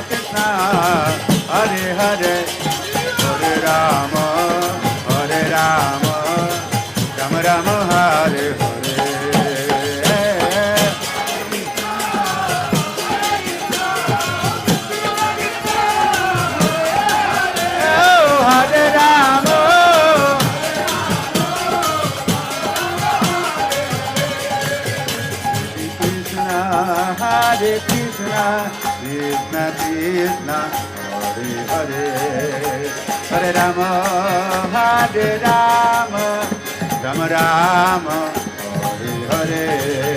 Krishna, Hare Hare, Hare Rama, Rama Rama, Hare Hare. Hare Krishna, Krishna Krishna, Hare Hare, Hare Rama, Rama Rama, Hare Hare.